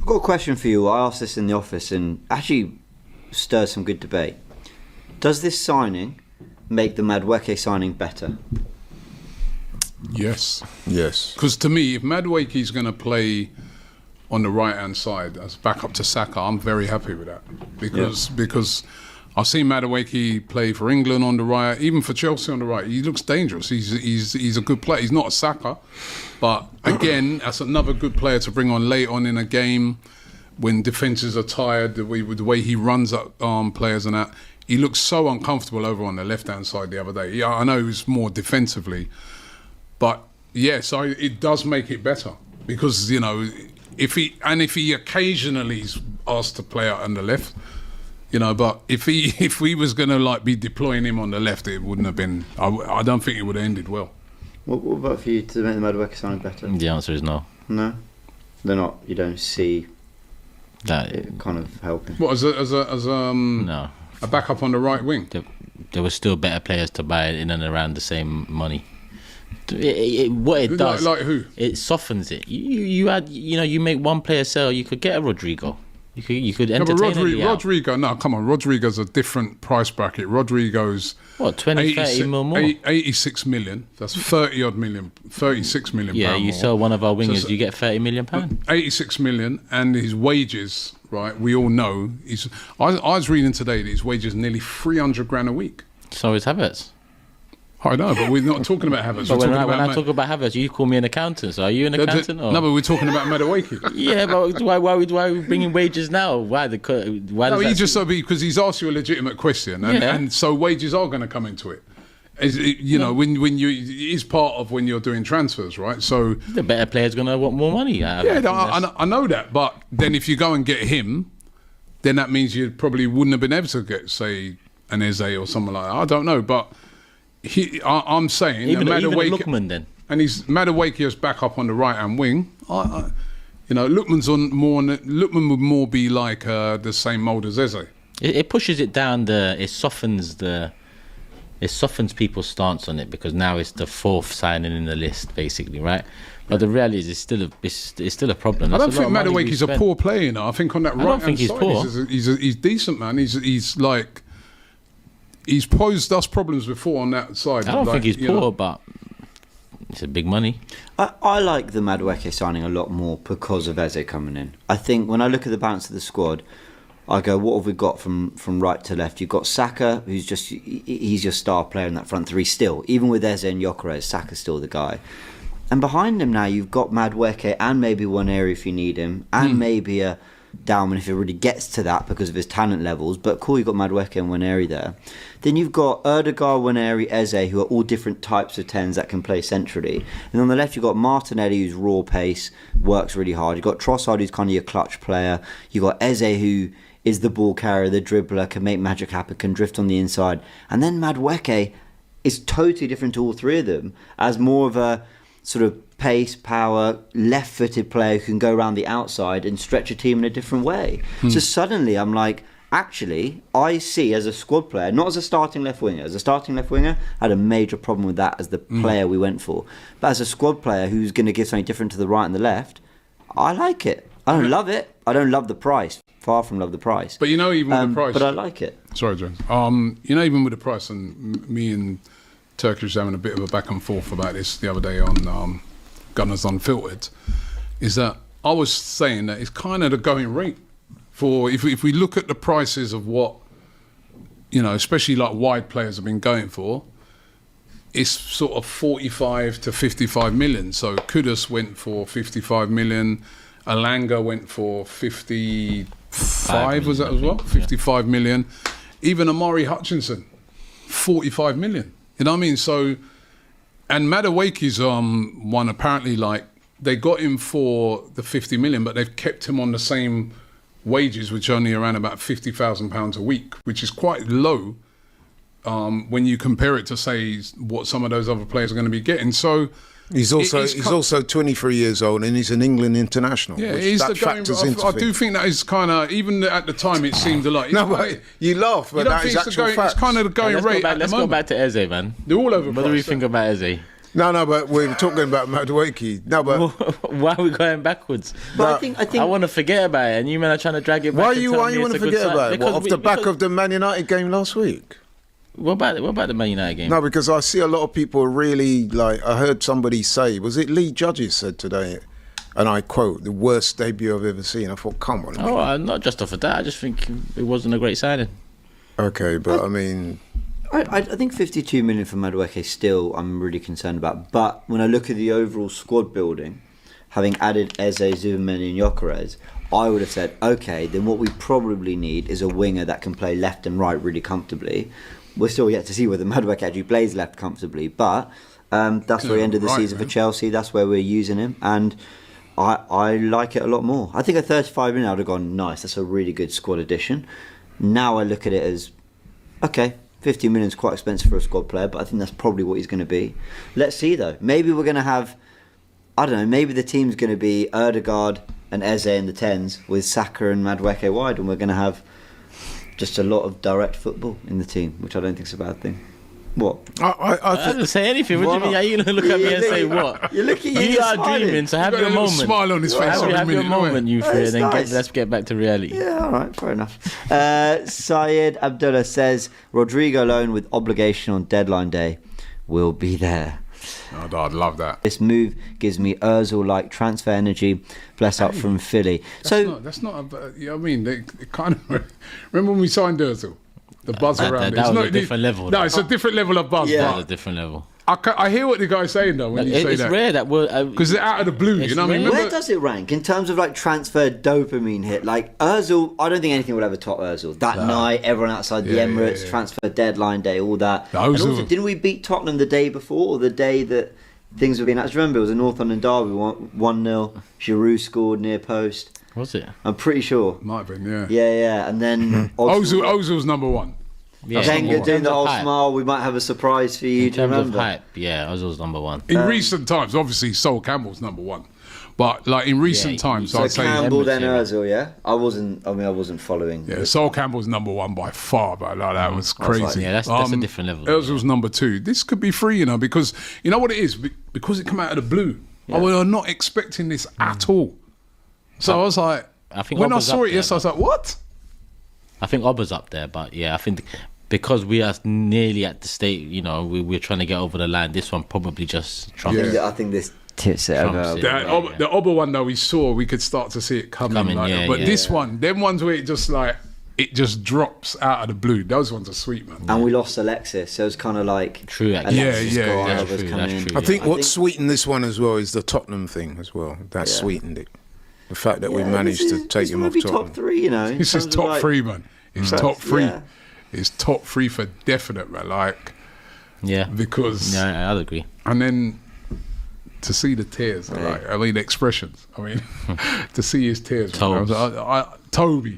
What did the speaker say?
got a question for you. I asked this in the office and actually stirred some good debate. Does this signing make the Madueke signing better? Yes. Yes. Because to me, if Madueke's going to play on the right-hand side as backup to Saka, I'm very happy with that. Because I've seen Madueke play for England on the right, even for Chelsea on the right. He looks dangerous. He's a good player. He's not a Saka. But again, that's another good player to bring on late on in a game when defences are tired, the way he runs up players and that. He looked so uncomfortable over on the left-hand side the other day. Yeah, I know he was more defensively. But yes, it does make it better because, you know, if he occasionally is asked to play out on the left, you know, but if we was going to like be deploying him on the left, it wouldn't have been. I don't think it would have ended well. What about for you to make the Madueke signing better? The answer is no. No, they're not. You don't see that it kind of helping. What as no. A backup on the right wing? There were still better players to buy in and around the same money. What it does, like who? It softens it. You add, you know, you make one player sell, you could get a Rodrigo. You could entertain Rodrigo. No, come on. Rodrigo's a different price bracket. Rodrigo's what 20, 30 mil more. 86 million. That's 30 odd million. 36 million. Yeah, you more. sell one of our wingers, you get 30 million pound. 86 million, and his wages. Right, we all know. I was reading today that his wages are nearly 300 grand a week. So is Havertz. I know, but we're not talking about Havertz. But when I talk about Havertz, you call me an accountant. So are you an accountant? No, but we're talking about Madueke. Yeah, but why are we bringing wages now? Why? Because he's asked you a legitimate question, and so wages are going to come into it. When it's part of when you're doing transfers, right? So the better player's going to want more money. I know that, but then if you go and get him, then that means you probably wouldn't have been able to get, say, an Eze or someone like that. I don't know, but I'm saying even Lookman then, and he's Madueke as backup on the right hand wing. Lookman would more be like the same mould as Eze. It pushes it down. It softens people's stance on it because now it's the fourth signing in the list, basically, right? But the reality is, it's still a problem. I don't think Madueke's a poor player. You know, I think on that right hand side, he's decent, man. He's posed us problems before on that side. I don't think he's poor, but it's a big money. I like the Madueke signing a lot more because of Eze coming in. I think when I look at the balance of the squad, I go, what have we got from right to left? You've got Saka, he's your star player in that front three still. Even with Eze and Gyökeres, Saka's still the guy. And behind him now, you've got Madueke and maybe Nwaneri if you need him, and maybe a Dalman if it really gets to that because of his talent levels. But cool, you've got Madueke and Nwaneri there. Then you've got Erdegaard, Nwaneri, Eze, who are all different types of 10s that can play centrally. And on the left, you've got Martinelli, who's raw pace, works really hard. You've got Trossard, who's kind of your clutch player. You've got Eze, who is the ball carrier, the dribbler, can make magic happen, can drift on the inside. And then Madueke is totally different to all three of them as more of a sort of pace, power, left-footed player who can go around the outside and stretch a team in a different way. So suddenly I'm like, actually, I see as a squad player, not as a starting left winger. As a starting left winger, I had a major problem with that as the player we went for. But as a squad player who's going to give something different to the right and the left, I like it. I don't love it. I don't love the price. Far from love the price. But even with the price... But I like it. Sorry, James. Even with the price, and me and Turkish was having a bit of a back and forth about this the other day on Gunners Unfiltered, is that I was saying that it's kind of the going rate for if we look at the prices of what, especially like wide players have been going for, it's sort of 45 to 55 million. So Kudus went for 55 million, Alanga went for 55, was that as well? 55 million. Even Amari Hutchinson, 45 million. You know what I mean? So, and Madueke's one apparently, like, they got him for the 50 million, but they've kept him on the same wages, which are only around about £50,000 a week, which is quite low when you compare it to, say, what some of those other players are going to be getting. So he's also 23 years old and he's an England international. Yeah, I do think that is kind of, even at the time it seemed a lot. No, but you laugh, but that is actual fact. It's kind of the going rate. Let's go back to Eze, man. They're all over. What do we think about Eze? No, but we were talking about Madueke. No, but Why are we going backwards? But I think I want to forget about it, and you men are trying to drag it back. why and you tell me want it's to a good forget sign. about it? Because What, off the back of the Man United game last week? What about the Man United game? No, because I see a lot of people really like. I heard somebody say, was it Lee Judges said today, and I quote, "the worst debut I've ever seen." I thought, come on. Oh, I'm not just off of that. I just think it wasn't a great signing. Okay, but I mean. I think 52 million for Madueke still I'm really concerned about. But when I look at the overall squad building, having added Eze, Zubimeni and Gyökeres, I would have said, okay, then what we probably need is a winger that can play left and right really comfortably. We're still yet to see whether Madueke actually plays left comfortably, but that's where he ended the season for Chelsea. That's where we're using him, and I like it a lot more. I think at 35 million I would have gone, nice, that's a really good squad addition. Now I look at it as, okay, 50 million is quite expensive for a squad player, but I think that's probably what he's going to be. Let's see though. Maybe we're going to have, I don't know, maybe the team's going to be Ødegaard and Eze in the 10s with Saka and Madueke wide, and we're going to have just a lot of direct football in the team, which I don't think is a bad thing. What? I didn't say anything. What do you mean? Are you going to look at me and say what? You're looking at You are dreaming, so have your moment. Smile on his face every Have your minute. moment, you three, and then nice. let's get back to reality. Yeah, all right, fair enough. Syed Abdullah says, Rodrigo loan with obligation on deadline day will be there. Oh, I'd love that. This move gives me Ozil-like transfer energy. Bless up from Philly. That's not you know what I mean? They kind of remember when we signed Ozil? The buzz around it. That It's was not a different level. No, it's a different level of buzz. Yeah. but That's a different level. I hear what the guy's saying though when you say It's that. rare that we're Because they're out of the blue, you It's know what I mean? rare. Where Remember, does it rank in terms of like transfer dopamine hit? Like Ozil, I don't think anything will ever top Ozil. That night, everyone outside the Emirates, transfer deadline day, all that. No, And Ozil- also, didn't we beat Tottenham the day before or the day that things were being announced? Remember, it was a North London derby, 1-0. Giroud scored near post. Was it? I'm pretty sure. might have been, yeah. Yeah. And then Ozil's number one. Yeah. Wenger doing the whole Hype. smile. We might have a surprise for you. In Do you terms of remember? hype, yeah, Ozil's number one. In recent times, obviously, Sol Campbell's number one. But like in recent times, So I'd say Campbell then Emirates, Ozil, yeah. I wasn't following. yeah, Sol Campbell's number one by far, but like, that was I was like, crazy. Yeah, that's a different level. Ozil's number two. This could be free, you know, because you know what it is? Because it came out of the blue. Yeah. I was not expecting this at all. So I was like, I think when I Oba's saw up it, yes, there, I was like, what? I think Oba's up there, but yeah, I think because we are nearly at the state, you know, we're trying to get over the line. This one probably just trumps. I think this tips it Trumps over. it. The other one though, we saw, we could start to see it coming. But this one, them ones where it just drops out of the blue. Those ones are sweet, man. And we lost Alexis, so it was kind of like True, actually. Alexis Yeah, got yeah. others That's true, coming that's in. true. I think I what think- sweetened this one as well is the Tottenham thing as well. That Yeah. sweetened it. The fact that we Yeah, managed this to is- take this him might off be Tottenham. top three, you know. in This is terms of, top like- three, man. It's top three. Yeah. It's top three for definite, man. Like, Yeah, because yeah, I'd agree. and then to see the tears, like, I mean, expressions. I mean, to see his tears, man. Tobes. Toby.